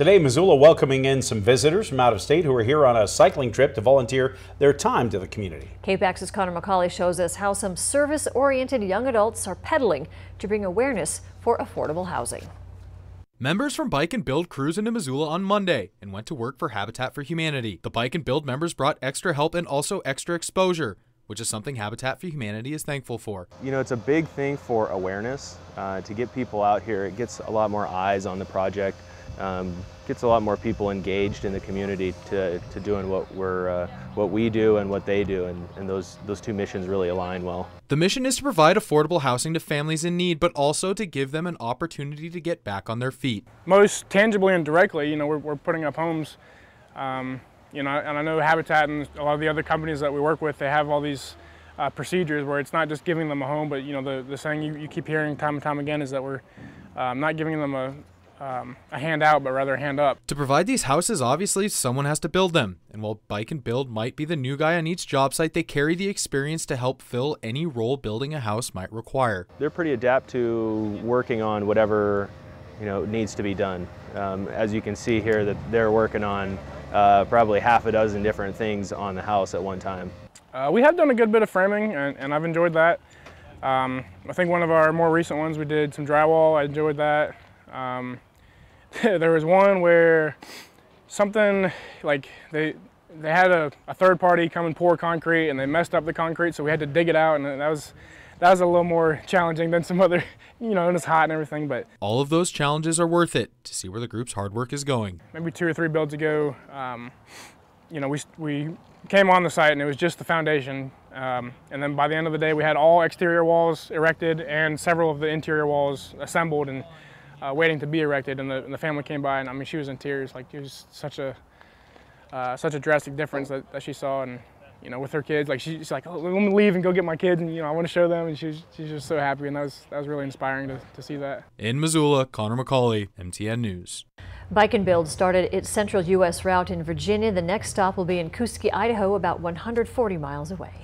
Today, Missoula welcoming in some visitors from out of state who are here on a cycling trip to volunteer their time to the community. KPAX's Connor McCauley shows us how some service-oriented young adults are pedaling to bring awareness for affordable housing. Members from Bike and Build cruised into Missoula on Monday and went to work for Habitat for Humanity. The Bike and Build members brought extra help and also extra exposure, which is something Habitat for Humanity is thankful for. You know, it's a big thing for awareness, to get people out here. It gets a lot more eyes on the project, gets a lot more people engaged in the community to doing what we do and what they do, and those two missions really align well. The mission is to provide affordable housing to families in need, but also to give them an opportunity to get back on their feet. Most tangibly and directly, you know, we're putting up homes. You know, and I know Habitat and a lot of the other companies that we work with, they have all these procedures where it's not just giving them a home, but you know, the saying you keep hearing time and time again is that we're not giving them a handout, but rather a hand up. To provide these houses, obviously, someone has to build them. And while Bike and Build might be the new guy on each job site, they carry the experience to help fill any role building a house might require. They're pretty adept to working on whatever, you know, needs to be done. As you can see here, that they're working on probably half a dozen different things on the house at one time. We have done a good bit of framing, and I've enjoyed that. I think one of our more recent ones, we did some drywall. I enjoyed that. There was one where something like they had a third party come and pour concrete, and they messed up the concrete, so we had to dig it out, and that was a little more challenging than some other, you know, and it's hot and everything. But all of those challenges are worth it to see where the group's hard work is going. Maybe 2 or 3 builds ago, you know, we came on the site and it was just the foundation, and then by the end of the day we had all exterior walls erected and several of the interior walls assembled and waiting to be erected, and the family came by, and I mean, she was in tears. Like, it was such a drastic difference that she saw, and you know, with her kids, like she's like, oh, let me leave and go get my kids, and you know, I want to show them, and she's just so happy, and that was really inspiring to see that. In Missoula, Connor McCauley, MTN News. Bike and Build started its central U.S. route in Virginia. The next stop will be in Kuski, Idaho, about 140 miles away.